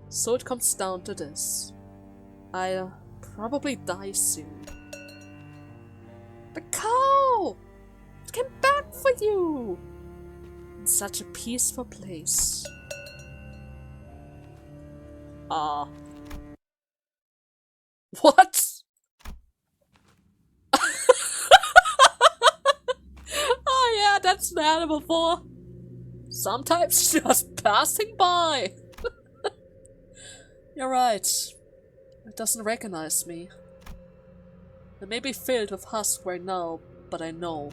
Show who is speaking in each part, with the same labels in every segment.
Speaker 1: So it comes down to this. I'll probably die soon. The cow! It came back for you! In such a peaceful place. What? Oh yeah, that's an animal for. Sometimes just passing by. You're right. It doesn't recognize me. It may be filled with husk right now, but I know.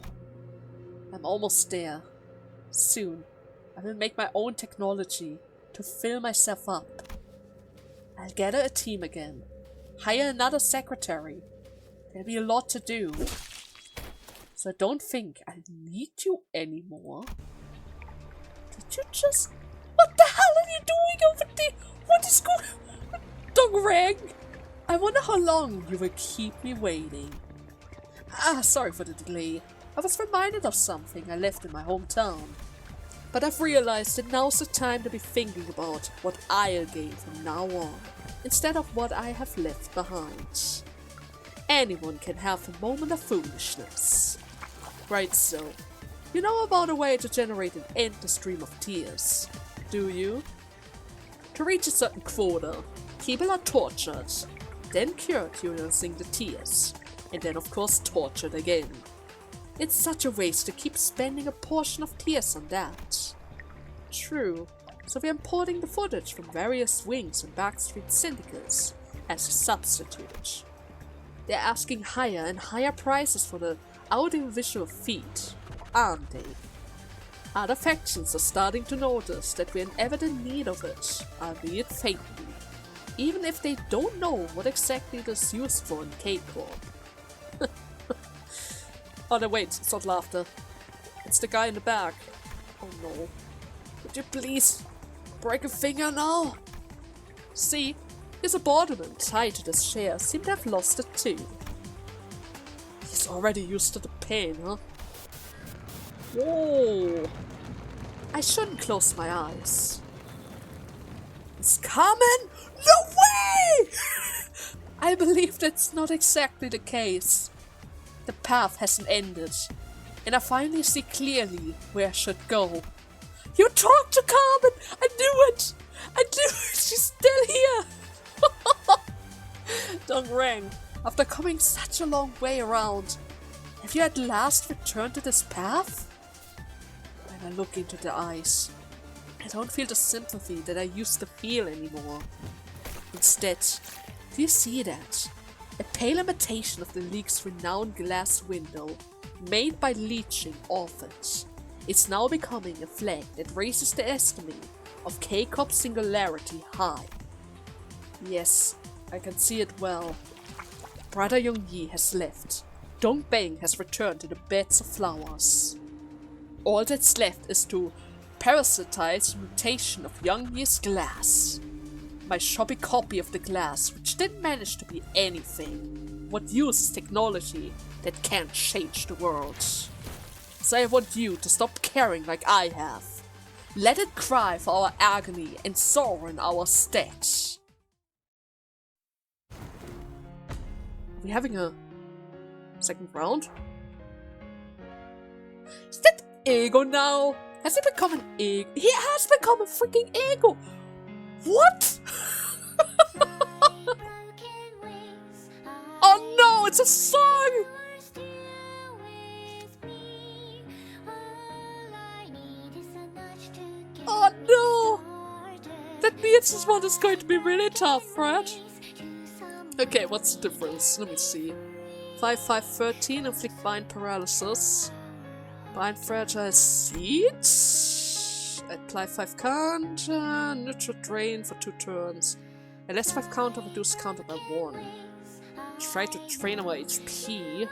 Speaker 1: I'm almost there. Soon, I will make my own technology to fill myself up. I'll gather a team again. Hire another secretary. There'll be a lot to do. So I don't think I need you anymore. Did you just... What the hell are you doing over there? What is going on? Dongrang! I wonder how long you will keep me waiting. Sorry for the delay. I was reminded of something I left in my hometown. But I've realized that now's the time to be thinking about what I'll gain from now on, instead of what I have left behind. Anyone can have a moment of foolishness. Right so. You know about a way to generate an endless stream of tears, do you? To reach a certain quota, people are tortured, then cured using the tears, and then of course tortured again. It's such a waste to keep spending a portion of tears on that. True, so we're importing the footage from various wings and backstreet syndicates as a substitute. They're asking higher and higher prices for the audiovisual feed, aren't they? Other factions are starting to notice that we're in evident need of it, albeit faintly, even if they don't know what exactly it is used for in K-Corp. Oh no, wait, it's not laughter. It's the guy in the back. Oh no. Would you please break a finger now? See, his subordinate tied to this chair seemed to have lost it too. He's already used to the pain, huh? Whoa! I shouldn't close my eyes. It's coming? No way! I believe that's not exactly the case. The path hasn't ended, and I finally see clearly where I should go. You talked to Carmen! I knew it! I knew it! She's still here! Dongrang, after coming such a long way around, have you at last returned to this path? When I look into the eyes, I don't feel the sympathy that I used to feel anymore. Instead, do you see that? A pale imitation of the League's renowned glass window, made by leeching off it. It's now becoming a flag that raises the estimate of K-Corp's singularity high. Yes, I can see it well. Brother Young-Yi has left. Dongbaek has returned to the beds of flowers. All that's left is to parasitize the mutation of Young-Yi's glass. My shabby copy of the glass, which didn't manage to be anything, what uses technology that can't change the world. So I want you to stop caring like I have. Let it cry for our agony and sorrow in our stead. Are we having a second round? Is that Ego now? Has he become an Ego? He has become a freaking Ego! What? Oh no, it's a song! Oh no! That means this one is going to be really tough, right? Okay, what's the difference? Let me see. 5-5-13, inflict bind paralysis. Bind fragile seeds. Apply 5 count. Neutral drain for 2 turns. A less 5 counter, reduce counter by 1. Try to drain our HP.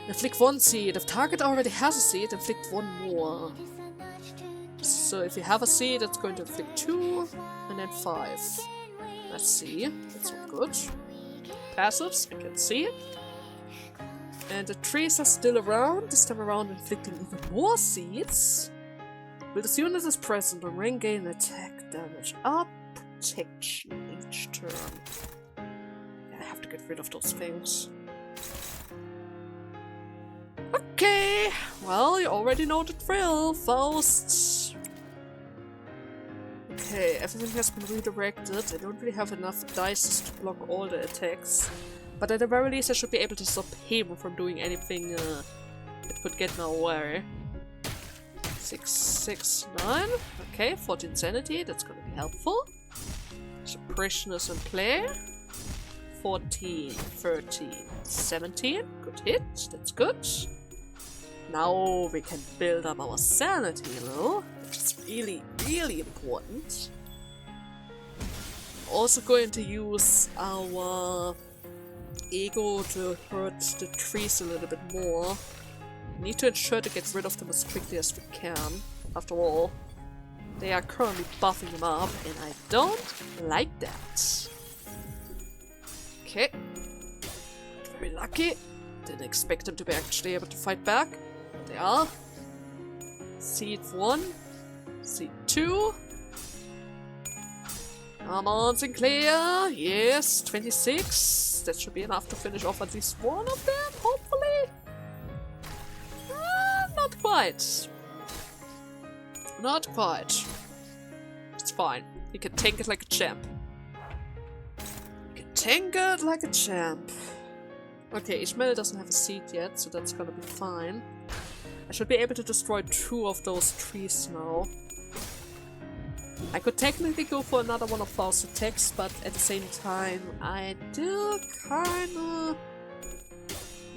Speaker 1: Inflict 1 seed. If target already has a seed, inflict 1 more. So if you have a seed, it's going to inflict 2 and then 5. Let's see. That's not good. Passives, I can see it. And the trees are still around, this time around inflicting even more seeds. When this unit is present, the ring gain attack damage up protection each turn. I have to get rid of those things. Okay, well, you already know the drill, Faust. Okay, everything has been redirected. I don't really have enough dice to block all the attacks. But at the very least I should be able to stop him from doing anything that could get in our way. 6, 6, 9. Okay, 14 sanity, that's gonna be helpful. Suppression is in play. 14, 13, 17. Good hit, that's good. Now we can build up our sanity, you know? Which is really, really important. Also going to use our ego to hurt the trees a little bit more. We need to ensure to get rid of them as quickly as we can. After all, they are currently buffing them up, and I don't like that. Okay. Very lucky. Didn't expect them to be actually able to fight back. They are. Seed 1. Seed 2. Come on, Sinclair. Yes, 26. That should be enough to finish off at least one of them, hopefully. Not quite. Not quite. It's fine. You can tank it like a champ. You can tank it like a champ. Okay, Ishmael doesn't have a seed yet, so that's gonna be fine. I should be able to destroy 2 of those trees now. I could technically go for another one of Faust's attacks, but at the same time, I do kinda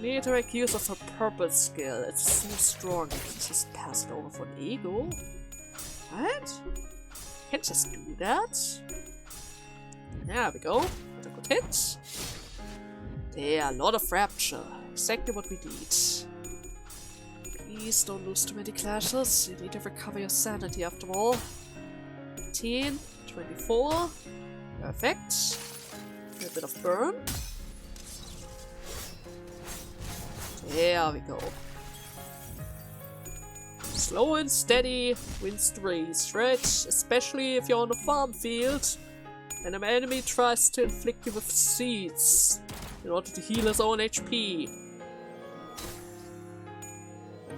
Speaker 1: need to make use of her purple skill. It's so strong, I can just pass it over for an ego. Right? Can't just do that. There we go. That's a good hit. Yeah, a lot of rapture. Exactly what we need. Please don't lose too many clashes. You need to recover your sanity after all. 18, 24. Perfect. A bit of burn. There we go. Slow and steady wins the race, right? Especially if you're on a farm field and an enemy tries to inflict you with seeds in order to heal his own HP.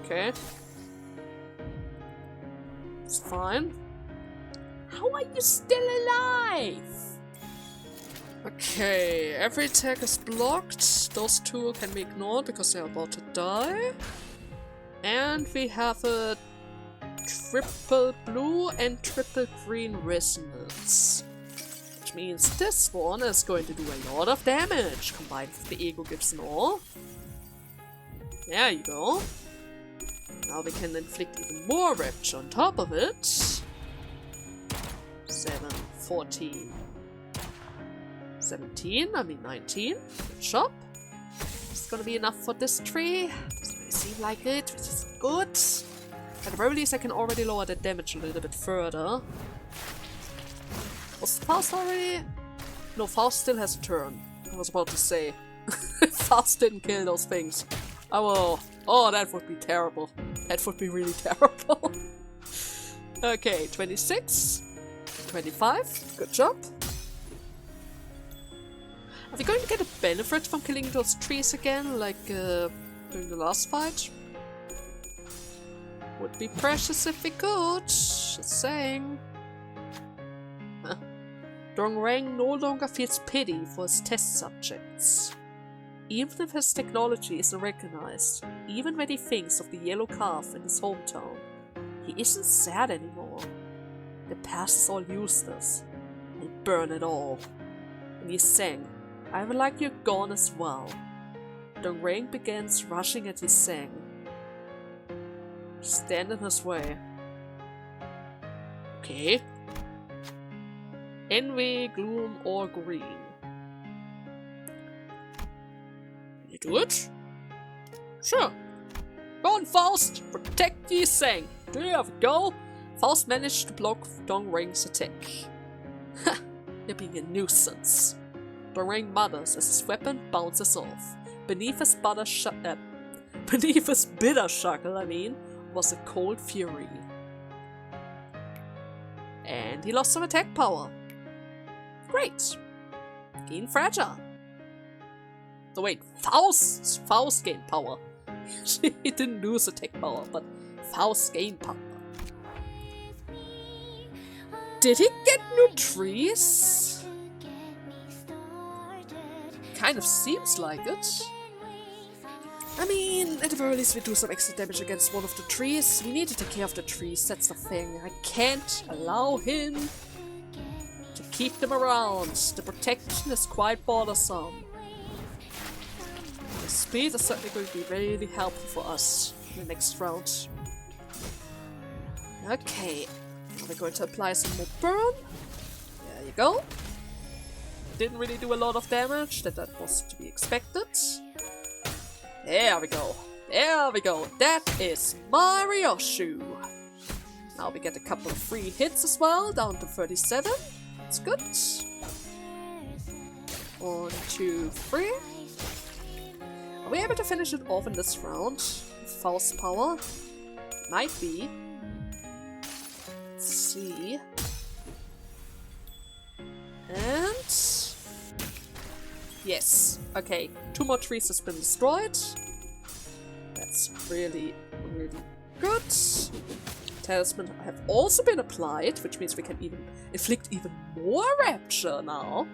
Speaker 1: Okay. It's fine. How are you still alive? Okay, every attack is blocked. Those 2 can be ignored because they're about to die. And we have a triple blue and triple green resonance. Which means this one is going to do a lot of damage combined with the ego gives and all. There you go. Now we can inflict even more rapture on top of it. 7, 14, 17, I mean 19. Good job. It's gonna be enough for this tree. Doesn't really seem like it, which is good. At the very least I can already lower the damage a little bit further. Was Faust already? No, Faust still has a turn. I was about to say. Faust didn't kill those things. I will. Oh, that would be terrible. That would be really terrible. Okay, 26. 25. Good job. Are we going to get a benefit from killing those trees again, like during the last fight? Would be precious if we could. Just saying. Huh. Dongrang no longer feels pity for his test subjects. Even if his technology isn't recognized, even when he thinks of the yellow calf in his hometown, he isn't sad anymore. The past is all useless. I'll burn it all. And he sang, I would like you gone as well. Dongrang begins rushing as he sang. Stand in his way. Okay. Envy, gloom, or green. Can you do it? Sure. Go on, Faust! Protect ye sang! There we go! Faust managed to block Dongrang's attack. Ha! You're being a nuisance. Dongrang mutters as his weapon bounces off. Beneath his bitter chuckle, was a cold fury. And he lost some attack power. Great. Gain fragile. So wait, Faust gained power. He didn't lose attack power, but Faust gained power. Did he get new trees? Kind of seems like it. I mean, at the very least we do some extra damage against one of the trees. We need to take care of the trees, that's the thing. I can't allow him to keep them around. The protection is quite bothersome. The speed is certainly going to be really helpful for us in the next round. Okay, now we're going to apply some more burn. There you go. Didn't really do a lot of damage, that was to be expected. There we go. There we go. That is my Ryoshu. Now we get a couple of free hits as well, down to 37. That's good. 1, 2, 3. Are we able to finish it off in this round? Faust power? Might be. Let's see. And... yes. Okay. 2 more trees has been destroyed. That's really, really good. Talisman have also been applied, which means we can even inflict even more rapture now.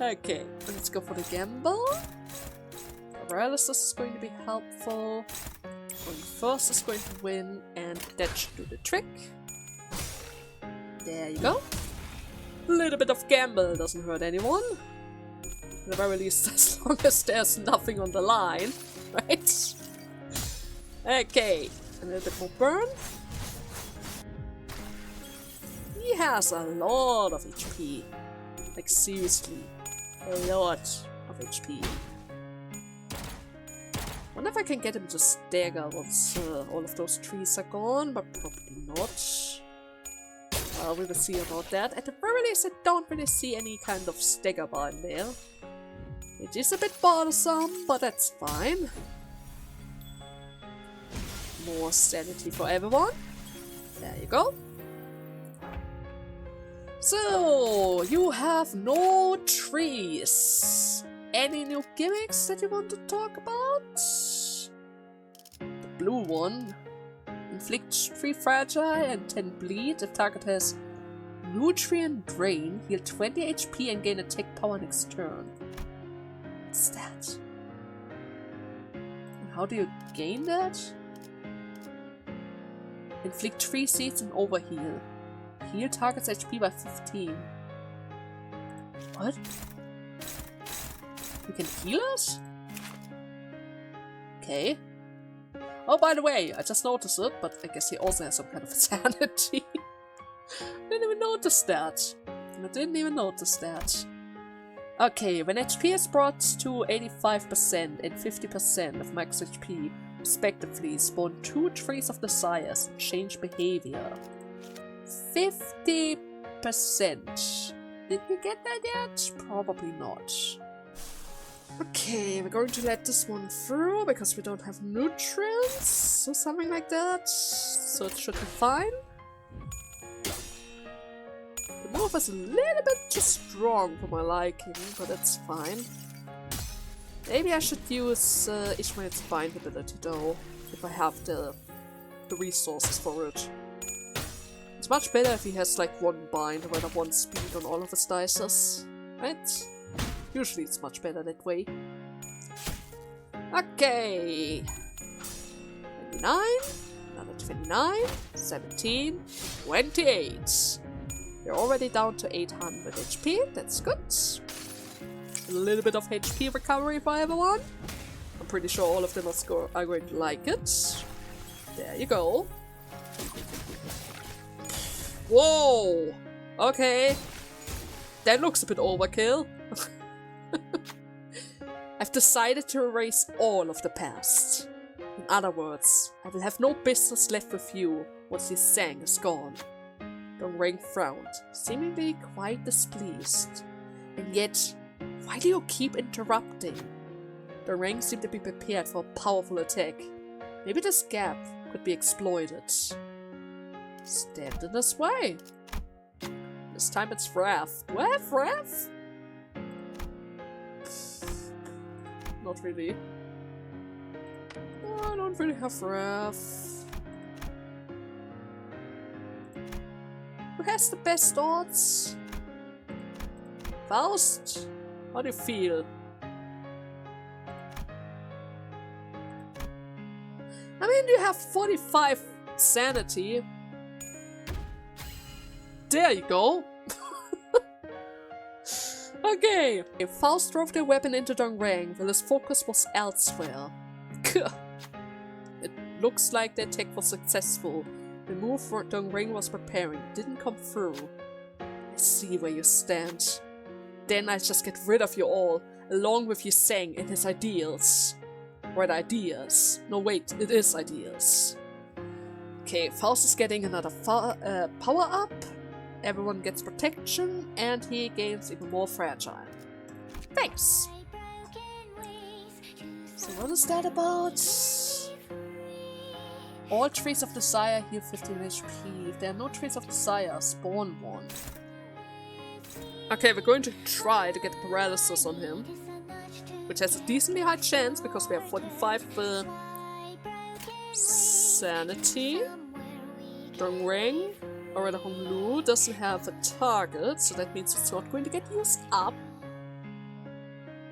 Speaker 1: Okay, let's go for the gamble. Paralysis is going to be helpful. Going first is going to win, and that should do the trick. There you go. A little bit of gamble doesn't hurt anyone. At the very least, as long as there's nothing on the line, right? Okay, a little bit more burn. He has a lot of HP. Like seriously, a lot of HP. Wonder if I can get him to stagger once all of those trees are gone, but probably not. We will see about that. At the very least, I don't really see any kind of stagger bar in there. It is a bit bothersome, but that's fine. More sanity for everyone. There you go. So, you have no trees. Any new gimmicks that you want to talk about? The blue one. Inflict 3 fragile and 10 bleed. If target has nutrient drain, heal 20 HP and gain attack power next turn. What's that? And how do you gain that? Inflict 3 seeds and overheal. Heal target's HP by 15. What? You can heal us? Okay. Oh, by the way, I just noticed it, but I guess he also has some kind of sanity. Didn't even notice that. I didn't even notice that. Okay, when HP is brought to 85% and 50% of max HP, respectively, spawn 2 trees of desires and change behavior. 50%. Did we get that yet? Probably not. Okay, we're going to let this one through because we don't have nutrients or something like that. So it should be fine. The move is a little bit too strong for my liking, but that's fine. Maybe I should use Ishmael's bind ability though, if I have the resources for it. It's much better if he has like 1 bind or rather 1 speed on all of his dices, right? Usually it's much better that way. Okay. 29, another 29, 17, 28. We're already down to 800 HP, that's good. A little bit of HP recovery for everyone. I'm pretty sure all of them are going to like it. There you go. Whoa! Okay. That looks a bit overkill. I've decided to erase all of the past. In other words, I will have no business left with you once this sang is gone. Dongrang frowned, seemingly quite displeased. And yet, why do you keep interrupting? Dongrang seemed to be prepared for a powerful attack. Maybe this gap could be exploited. Stand in his way. This time it's Wrath. Do I have Wrath? Not really. No, I don't really have Wrath. Who has the best odds? Faust? How do you feel? I mean, you have 45 sanity. There you go. Okay. Faust drove their weapon into Dongrang, while his focus was elsewhere. It looks like the attack was successful. The move for Dongrang was preparing didn't come through. I see where you stand. Then I just get rid of you all, along with Yuseng and his ideals. Right, ideas. No, wait, it is ideas. Okay, Faust is getting another power up. Everyone gets protection, and he gains even more fragile. Thanks! So what is that about? All traits of desire heal 15 HP. If there are no traits of desire, spawn one. Okay, we're going to try to get paralysis on him. Which has a decently high chance, because we have 45 sanity. Dongrang, or Honglu, doesn't have a target, so that means it's not going to get used up.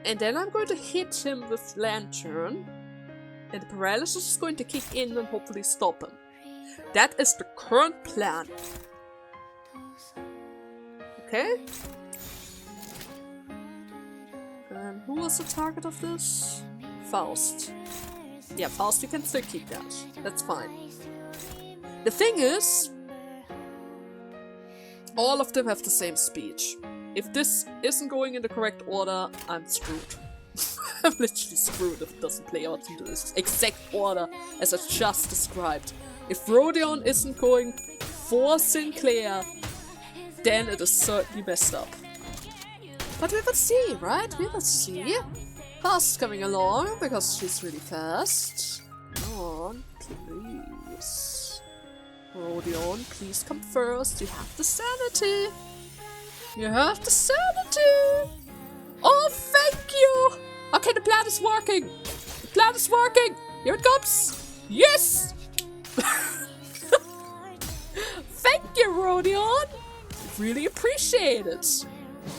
Speaker 1: And then I'm going to hit him with Lantern, and the paralysis is going to kick in and hopefully stop him. That is the current plan. Okay? And who was the target of this? Faust. Yeah, Faust, you can still keep that. That's fine. The thing is, all of them have the same speech. If this isn't going in the correct order, I'm screwed. I'm literally screwed if it doesn't play out into this exact order as I just described. If Rodion isn't going for Sinclair, then it is certainly messed up. But we will see, right? We will see. Faust coming along because she's really fast. Come on, please. Rodion, please come first. You have the sanity. You have the sanity. Oh, thank you. Okay, the plan is working. The plan is working. Here it comes. Yes. Thank you, Rodion. Really appreciate it.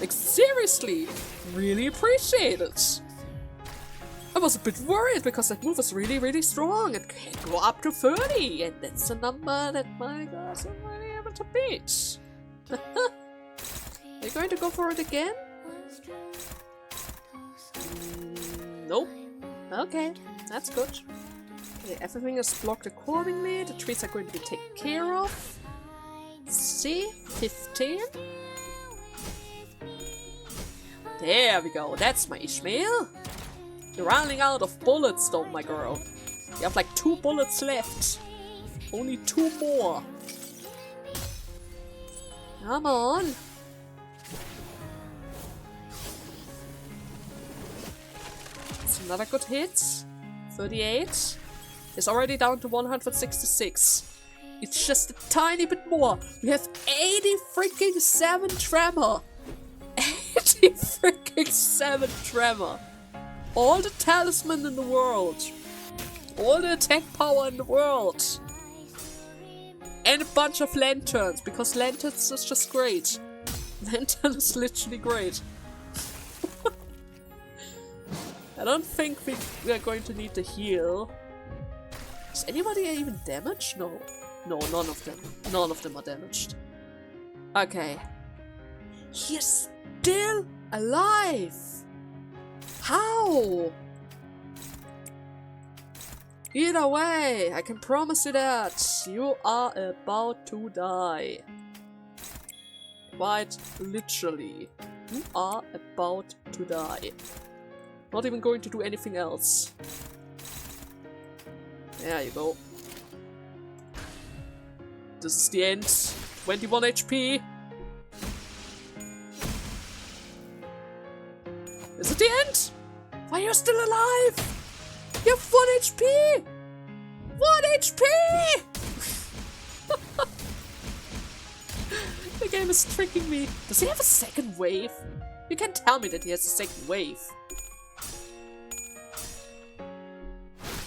Speaker 1: Like, seriously, really appreciate it. I was a bit worried because that move was really, really strong. It can go up to 30, and that's a number that my guys are really able to beat. Are you going to go for it again? Nope. Okay, that's good. Okay, everything is blocked accordingly. The trees are going to be taken care of. See? 15. There we go, that's my Ishmael. You're running out of bullets though, my girl. You have like 2 bullets left. Only 2 more. Come on. It's another good hit. 38. It's already down to 166. It's just a tiny bit more. We have 80 freaking 7 tremor. 80 freaking 7 tremor. All the talisman in the world. All the attack power in the world. And a bunch of lanterns, because lanterns is just great. Lantern is literally great. I don't think we are going to need to heal. Is anybody even damaged? No. No, none of them. None of them are damaged. Okay. He is still alive! How? Either way, I can promise you that you are about to die. Quite literally. You are about to die. Not even going to do anything else. There you go. This is the end. 21 HP. Is it the end? Why are you still alive? You have 1 HP! 1 HP! The game is tricking me. Does he have a second wave? You can't tell me that he has a second wave.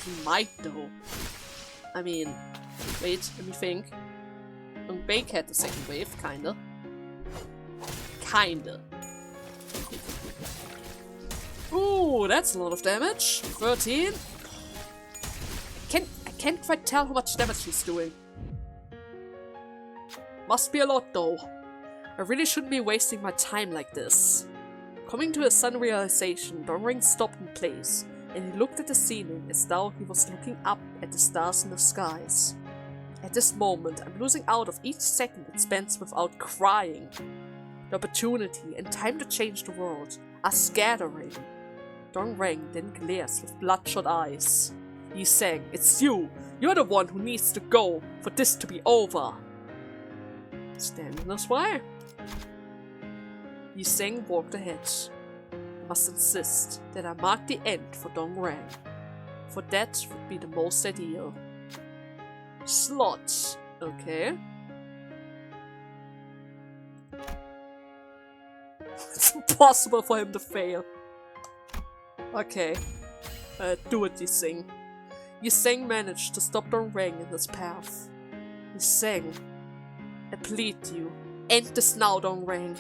Speaker 1: He might though. I mean, wait, let me think. Dongbaek had the second wave, kinda. Kinda. Ooh, that's a lot of damage. 13. I can't quite tell how much damage he's doing. Must be a lot though. I really shouldn't be wasting my time like this. Coming to a sudden realization, Dongrang stopped in place, and he looked at the ceiling as though he was looking up at the stars in the skies. At this moment, I'm losing out of each second it spends without crying. The opportunity and time to change the world are scattering. Dongrang then glares with bloodshot eyes. He sang, "It's you! You're the one who needs to go for this to be over!" Stand in his way. Yi Seng walked ahead. I must insist that I mark the end for Dongrang, for that would be the most ideal. Slot, okay. It's impossible for him to fail. Okay, do it, Yi Seng. Yi Seng managed to stop Dongrang in his path. Yi Seng, I plead you, end this now, Dongrang.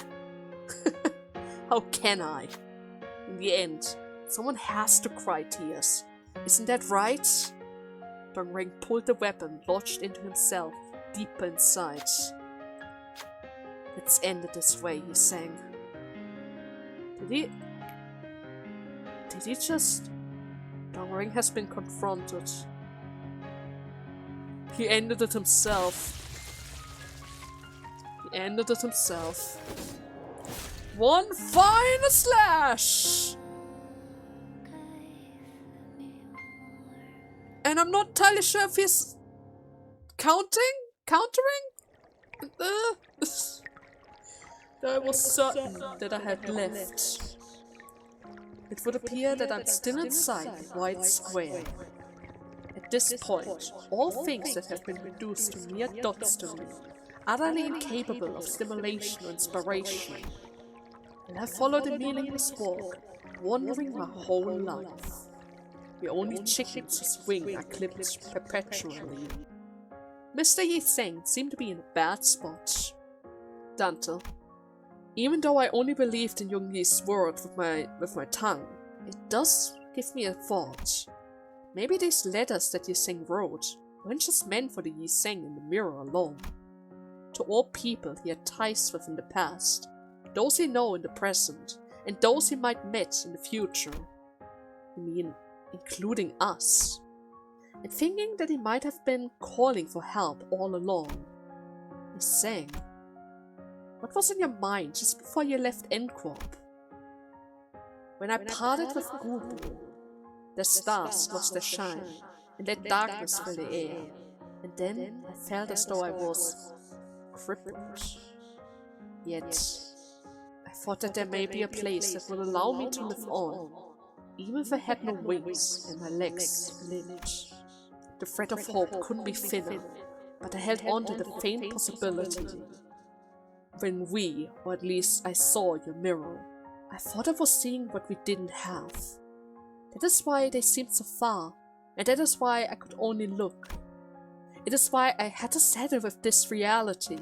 Speaker 1: How can I? In the end, someone has to cry tears. Isn't that right? Dongrang pulled the weapon lodged into himself deeper inside. Let's end it this way, he sang. Did he just... Dongrang has been confronted. He ended it himself. He ended it himself. One final slash! And I'm not entirely sure if he's countering? I was certain that I had left. It would appear that I'm still inside the white square. At this point, all things that have been reduced to mere dots to me, utterly incapable of stimulation or inspiration, and I followed a meaningless walk, wandering my whole life. The only chickens whose wings are clipped perpetually. Mr. Yi Seng seemed to be in a bad spot. Dante. Even though I only believed in Young Yi's word with my tongue, it does give me a thought. Maybe these letters that Yi Seng wrote weren't just meant for the Yi Seng in the mirror alone. To all people he had ties with in the past, those he knows in the present, and those he might meet in the future. I mean, including us. And thinking that he might have been calling for help all along. Yi Seng, what was in your mind just before you left Enquop? When I parted with Gubu, the stars lost their shine, and let darkness fill the air, and then I felt as though I was crippled. Yet, I thought that there may be a place that will allow me to live on, even if I had no wings and my legs limped. The thread of hope couldn't be thinner, but I held on to the faint possibility. When we, or at least I saw your mirror, I thought I was seeing what we didn't have. That is why they seemed so far, and that is why I could only look. It is why I had to settle with this reality.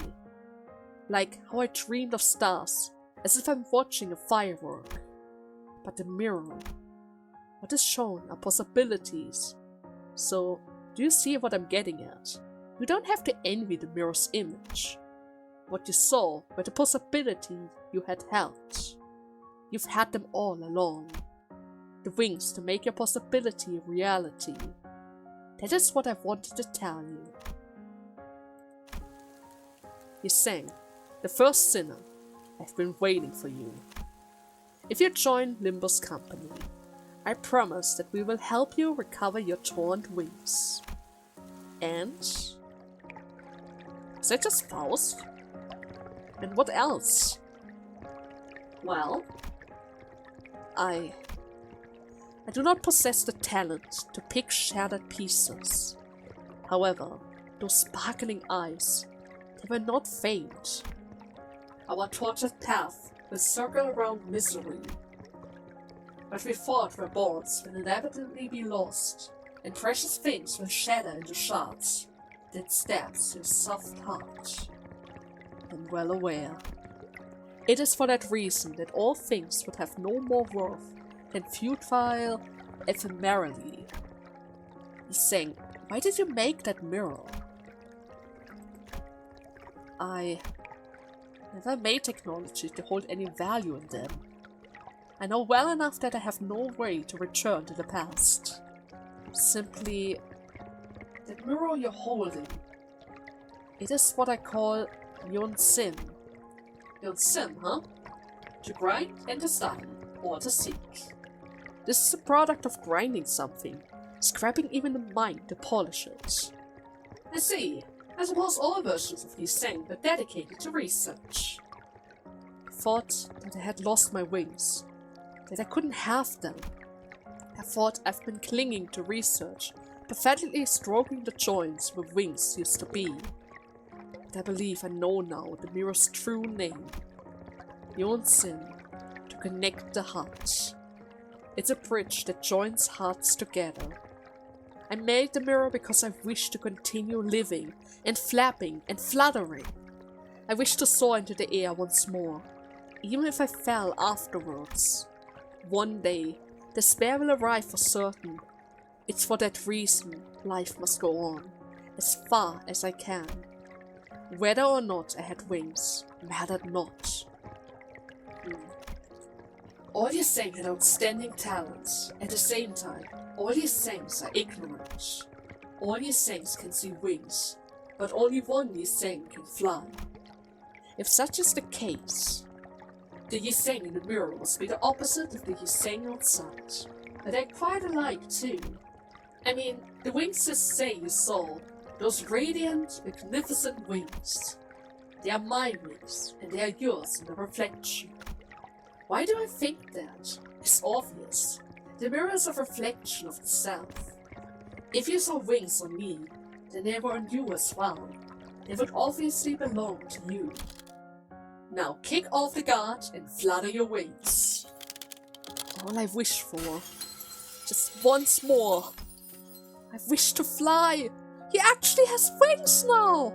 Speaker 1: Like how I dreamed of stars, as if I'm watching a firework. But the mirror, what is shown are possibilities. So, do you see what I'm getting at? You don't have to envy the mirror's image. What you saw were the possibilities you had held. You've had them all along. The wings to make your possibility a reality. That is what I wanted to tell you. Yi Seng, the first sinner, I've been waiting for you. If you join Limbus' company, I promise that we will help you recover your torn wings. And... is that just Faust? And what else? Well, I do not possess the talent to pick shattered pieces. However, those sparkling eyes, they were not faint. Our tortured path will circle around misery. But we fought where bonds will inevitably be lost, and precious things will shatter into shards that stabs your soft heart. I'm well aware. It is for that reason that all things would have no more worth than futile ephemerally. He's saying, why did you make that mirror? I never made technology to hold any value in them. I know well enough that I have no way to return to the past. Simply, the mirror you're holding, it is what I call Yon Sim. Yon Sim, huh? To grind and to study, or to seek. This is a product of grinding something, scrapping even the mind to polish it. I see. I suppose all versions of these things are dedicated to research. I thought that I had lost my wings, that I couldn't have them. I thought I've been clinging to research, pathetically stroking the joints where wings used to be. But I believe I know now the mirror's true name. Yonsin, to connect the heart. It's a bridge that joins hearts together. I made the mirror because I wish to continue living and flapping and fluttering. I wish to soar into the air once more, even if I fell afterwards. One day, despair will arrive for certain. It's for that reason life must go on, as far as I can. Whether or not I had wings mattered not. All you things had outstanding talents. At the same time, all you things are ignorant. All you things can see wings, but only one Yiseng can fly. If such is the case, the Yiseng in the mirror must be the opposite of the Yiseng outside. But they're quite alike too. I mean, the wings just say you saw, those radiant, magnificent wings. They are my wings, and they are yours in the reflection. Why do I think that? It's obvious. The mirror is a reflection of itself. If you saw wings on me, then they were on you as well. They would obviously belong to you. Now kick off the guard and flutter your wings. All I wish for. Just once more. I wish to fly. He actually has wings now!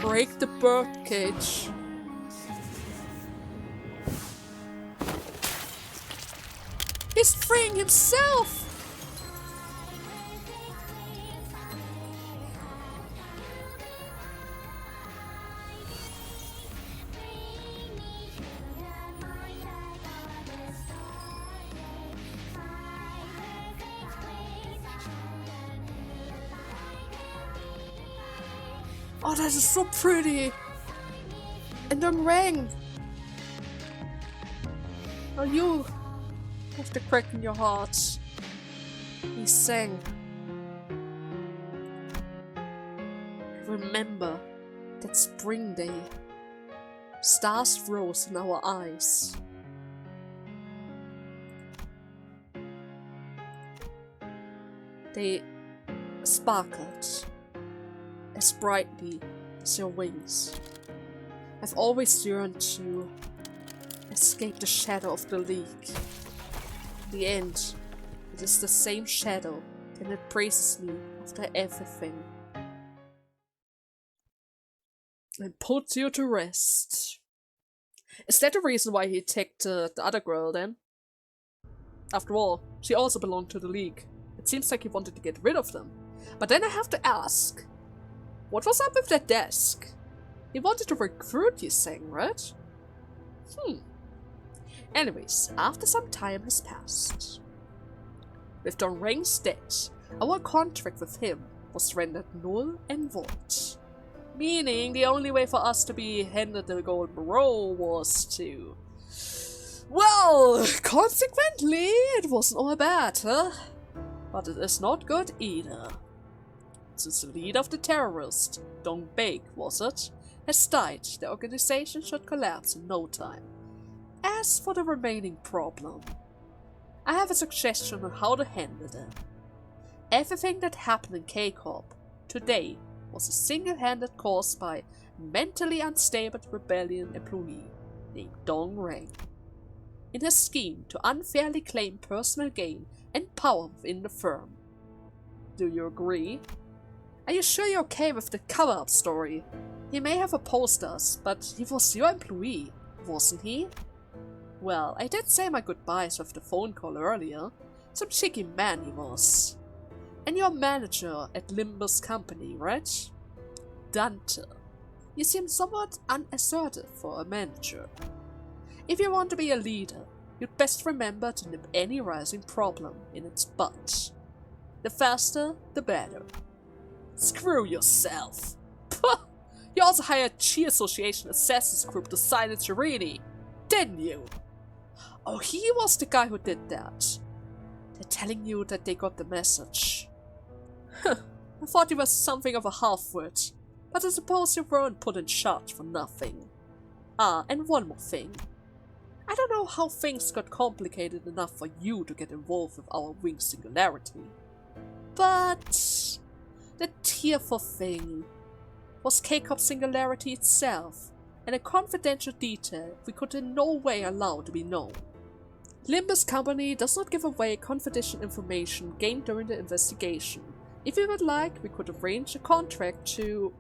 Speaker 1: Break the birdcage. He's freeing himself! Oh, that is so pretty! And Dongrang! Oh, you have the crack in your heart. He sang. I remember that spring day. Stars rose in our eyes. They sparkled as brightly as your wings. I've always yearned to escape the shadow of the league. In the end, it is the same shadow that praises me after everything. And puts you to rest. Is that the reason why he attacked the other girl then? After all, she also belonged to the league. It seems like he wanted to get rid of them. But then I have to ask, what was up with that desk? He wanted to recruit you, saying, right? Anyways, after some time has passed. With Dongrang's death, our contract with him was rendered null and void. Meaning the only way for us to be handed the gold roll was to... Well, consequently, it wasn't all bad, huh? But it is not good either. Since the leader of the terrorist, Dongbaek was it, has died, the organization should collapse in no time. As for the remaining problem, I have a suggestion on how to handle them. Everything that happened in K-Corp today was a single-handed cause by a mentally unstable rebellion employee named Dongrang, in his scheme to unfairly claim personal gain and power within the firm. Do you agree? Are you sure you're okay with the cover-up story? He may have opposed us, but he was your employee, wasn't he? Well, I did say my goodbyes with the phone call earlier. Some cheeky man he was. And you're manager at Limbus company, right? Dante. You seem somewhat unassertive for a manager. If you want to be a leader, you'd best remember to nip any rising problem in its butt. The faster, the better. Screw yourself. You also hired Chi Association Assassins Group to silence Urini, didn't you? Oh, he was the guy who did that. They're telling you that they got the message. I thought you were something of a half-wit, but I suppose you weren't put in charge for nothing. Ah, and one more thing. I don't know how things got complicated enough for you to get involved with our wing singularity, but the tearful thing was K-Corp singularity itself, and a confidential detail we could in no way allow to be known. Limbus company does not give away confidential information gained during the investigation. If you would like, we could arrange a contract to...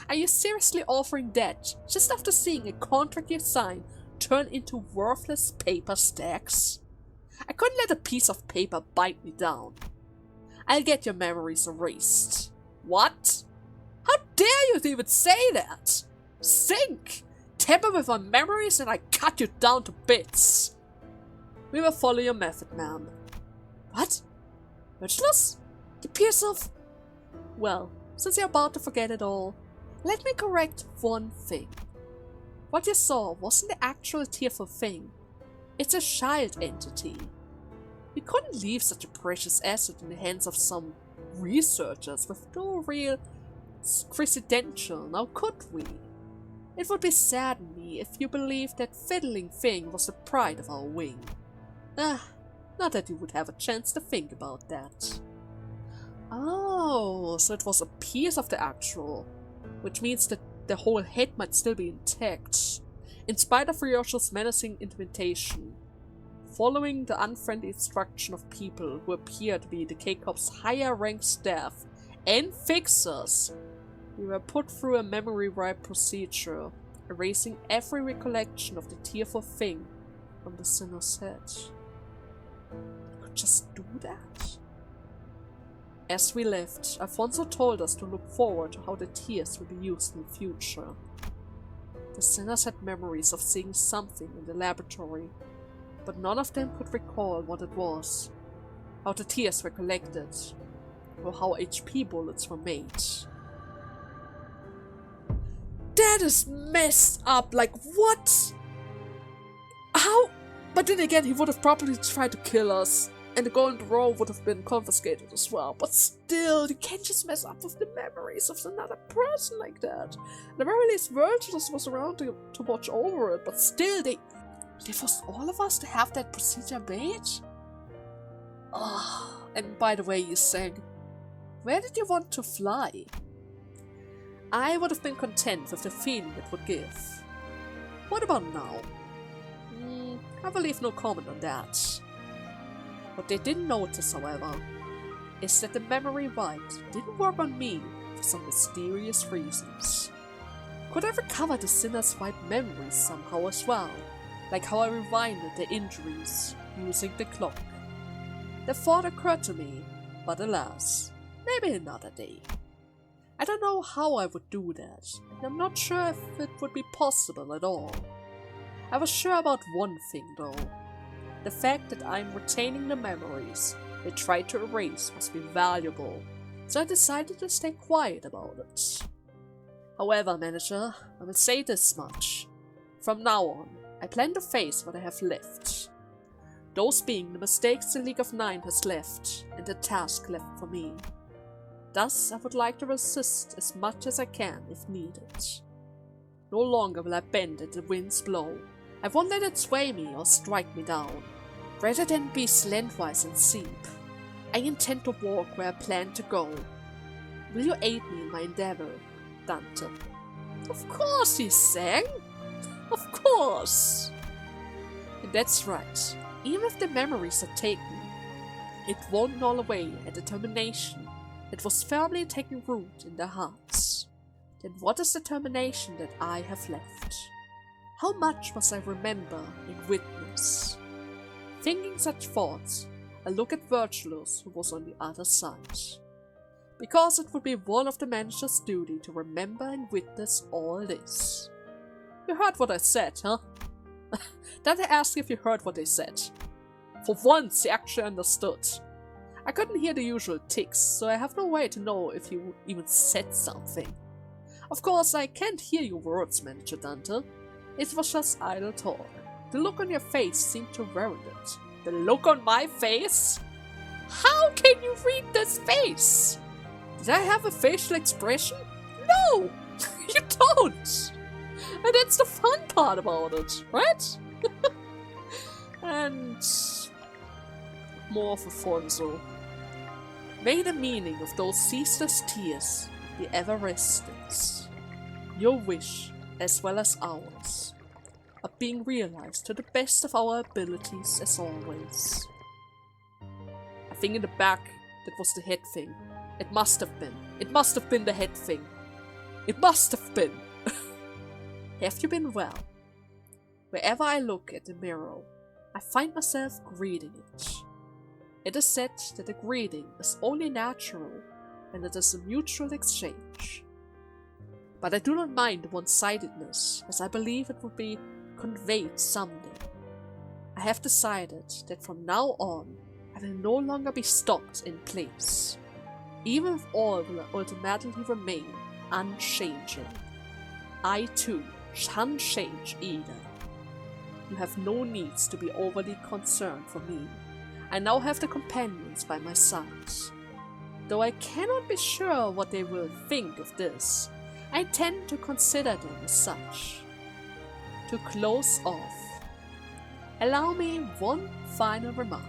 Speaker 1: Are you seriously offering that, just after seeing a contract you signed turn into worthless paper stacks? I couldn't let a piece of paper bite me down. I'll get your memories erased. What? How dare you even say that? Sink! Tamper with my memories and I cut you down to bits. We will follow your method, ma'am. What? Virtuous? The piece of... Well, since you're about to forget it all, let me correct one thing. What you saw wasn't the actual tearful thing. It's a child entity. We couldn't leave such a precious asset in the hands of some researchers with no real credential, now could we? It would be sadden me if you believed that fiddling thing was the pride of our wing. Not that you would have a chance to think about that. Oh, so it was a piece of the actual, which means that the whole head might still be intact, in spite of Ryoshi's menacing intimidation. Following the unfriendly instruction of people who appear to be the K-Corp's higher-ranked staff and fixers, we were put through a memory wipe procedure, erasing every recollection of the tearful thing from the sinner's head. They could just do that? As we left, Alfonso told us to look forward to how the tears will be used in the future. The sinners had memories of seeing something in the laboratory, but none of them could recall what it was, how the tears were collected, or how HP bullets were made. That is messed up, like what? How? But then again, he would have probably tried to kill us, and the golden roll would have been confiscated as well. But still, you can't just mess up with the memories of another person like that. The very least, Virtuous was around to watch over it, but still, they forced all of us to have that procedure made? Oh, and by the way, you sang, where did you want to fly? I would have been content with the feeling it would give. What about now? I will leave no comment on that. What they didn't notice, however, is that the memory wipe didn't work on me for some mysterious reasons. Could I recover the sinner's wiped memories somehow as well, like how I rewinded the injuries using the clock? The thought occurred to me, but alas, maybe another day. I don't know how I would do that, and I'm not sure if it would be possible at all. I was sure about one thing though. The fact that I'm retaining the memories they tried to erase must be valuable, so I decided to stay quiet about it. However, manager, I will say this much. From now on, I plan to face what I have left. Those being the mistakes the League of Nine has left, and the task left for me. Thus, I would like to resist as much as I can if needed. No longer will I bend at the wind's blow. I won't let it sway me or strike me down, rather than be slantwise and seep. I intend to walk where I plan to go. Will you aid me in my endeavor, Dante? Of course, he sang. Of course. And that's right. Even if the memories are taken, it won't null away a determination that was firmly taking root in their hearts. Then what is determination that I have left? How much must I remember and witness? Thinking such thoughts, I look at Virgilus, who was on the other side. Because it would be one of the manager's duty to remember and witness all this. You heard what I said, huh? Then I asked if you heard what they said. For once, he actually understood. I couldn't hear the usual ticks, so I have no way to know if you even said something. Of course, I can't hear your words, Manager Dante. It was just idle talk. The look on your face seemed to warrant it. The look on my face? How can you read this face? Did I have a facial expression? No! You don't! And that's the fun part about it, right? And more of Afonso. May the meaning of those ceaseless tears be ever resting. Your wish, as well as ours, are being realized to the best of our abilities as always. I think in the back, that was the head thing. It must have been. It must have been the head thing. It must have been. Have you been well? Wherever I look at the mirror, I find myself greeting it. It is said that a greeting is only natural when it is a mutual exchange. But I do not mind the one-sidedness, as I believe it will be conveyed someday. I have decided that from now on, I will no longer be stopped in place, even if all will ultimately remain unchanging. I too shan't change either. You have no needs to be overly concerned for me. I now have the companions by my side. Though I cannot be sure what they will think of this, I tend to consider them as such. To close off, allow me one final remark.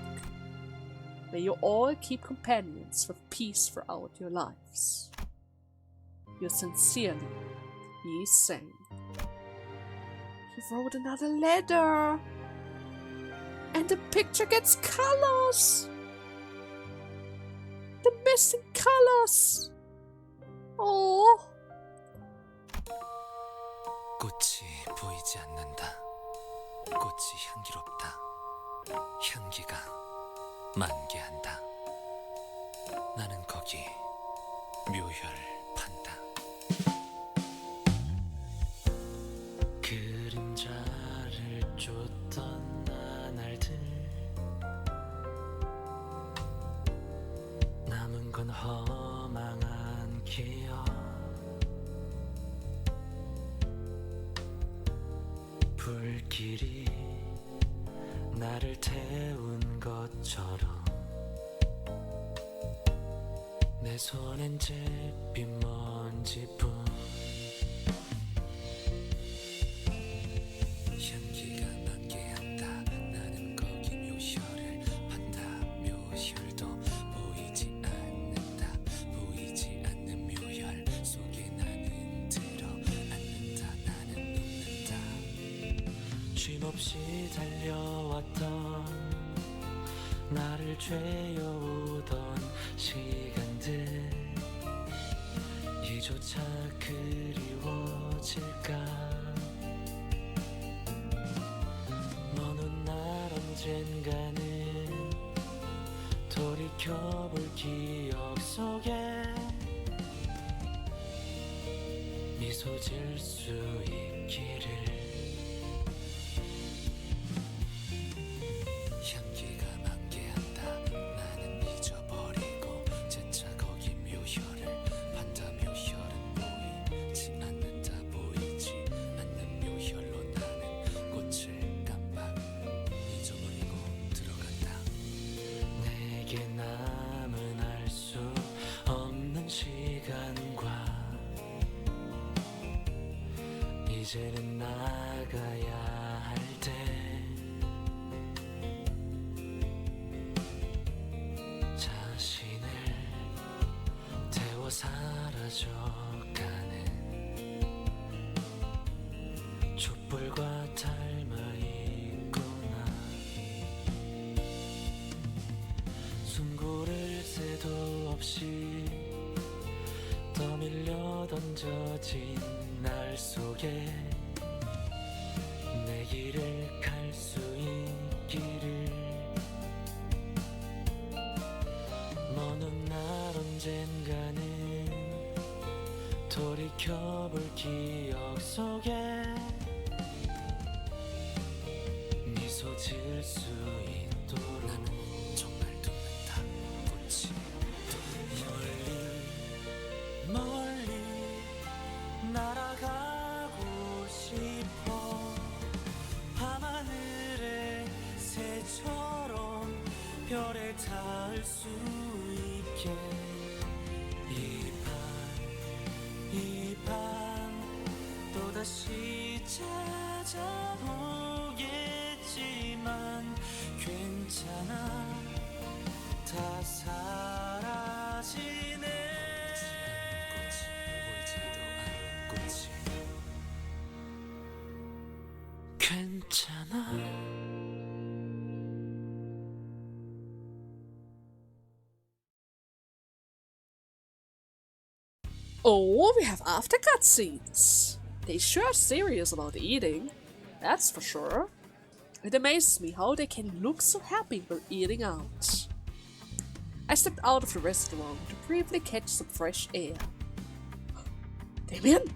Speaker 1: May you all keep companions with peace throughout your lives. Yours sincerely, Yi Sang. He wrote another letter! And the picture gets colors! The missing colors! Oh.
Speaker 2: 꽃이 보이지 않는다. 꽃이 향기롭다. 향기가 만개한다. 나는 거기 묘혈을 판다. 그림자를 쫓던 나날들 남은 건 허망한 기억. 불길이 나를 태운 것처럼 내 손엔 잿빛 먼지뿐. 향기가 만개한다. 나는 거기 묘혈을 판다. 묘혈도 보이지 않는다. 보이지 않는 묘혈 속에 나는 들어앉는다. 나는 눕는다. 쉼없이 달려왔던 나를 죄어오던 시간들 이조차 그리워질까. 먼 훗날 언젠가는 돌이켜볼 기억 속에 미소 지을 수 있기를. 향기가 만개한다. 나는 잊어버리고 재차 거기 묘혈을 판다. 묘혈은 보이지 않는다. 보이지 않는 묘혈로 나는 꽃을 깜빡 잊어버리고 들어간다. 내게 남은 알 수 없는 시간과 이제는 나가야 할 때 퍼져가는 촛불과 닮아있구나. 숨고를 새도 없이 떠밀려 던져진 날 속에 내 길을 갈 수 있기를. 먼 훗날 언젠가는 돌이켜볼 기억 속에 미소 지을 수 있도록 나는 정말 둥는다 꽃이. 멀리 멀리 날아가고 싶어. 밤하늘의 새처럼 별에 닿을 수 있게. 이 밤 또다시 찾아오겠지만 괜찮아. 다 사라지네. 보이지도 않는 꽃이 괜찮아.
Speaker 1: Oh, we have after cutscenes. They sure are serious about eating, that's for sure. It amazes me how they can look so happy while eating out. I stepped out of the restaurant to briefly catch some fresh air. Damien?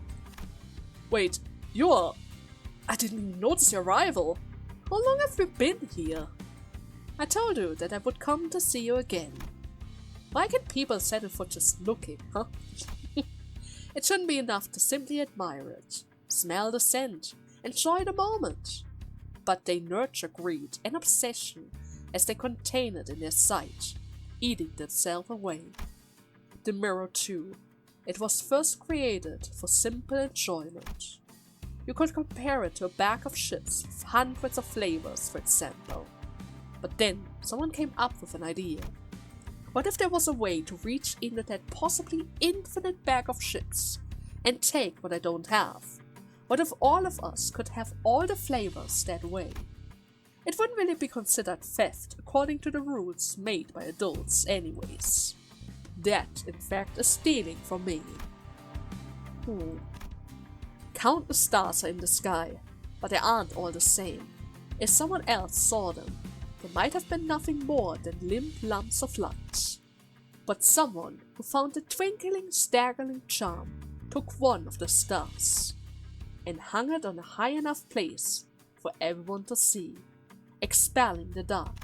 Speaker 1: Wait, you are... I didn't even notice your arrival. How long have you been here? I told you that I would come to see you again. Why can't people settle for just looking, huh? It shouldn't be enough to simply admire it, smell the scent, enjoy the moment. But they nurture greed and obsession as they contain it in their sight, eating themselves away. The mirror too. It was first created for simple enjoyment. You could compare it to a bag of chips with hundreds of flavors, for example. But then someone came up with an idea. What if there was a way to reach into that possibly infinite bag of chips and take what I don't have? What if all of us could have all the flavors that way? It wouldn't really be considered theft according to the rules made by adults anyways. That, in fact, is stealing from me. Countless stars are in the sky, but they aren't all the same. If someone else saw them, they might have been nothing more than limp lumps of light. But someone who found the twinkling, staggering charm took one of the stars and hung it on a high enough place for everyone to see, expelling the dark.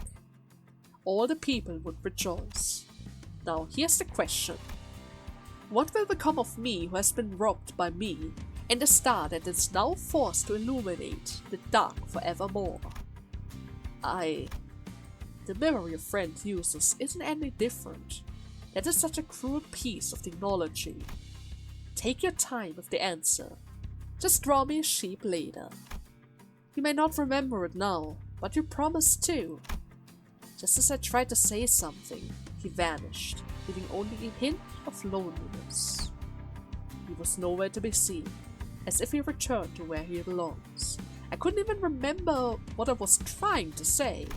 Speaker 1: All the people would rejoice. Now here's the question. What will become of me who has been robbed by me and the star that is now forced to illuminate the dark forevermore? The mirror your friend uses isn't any different. That is such a cruel piece of technology. Take your time with the answer. Just draw me a sheep later. You may not remember it now, but you promised to. Just as I tried to say something, he vanished, leaving only a hint of loneliness. He was nowhere to be seen, as if he returned to where he belongs. I couldn't even remember what I was trying to say.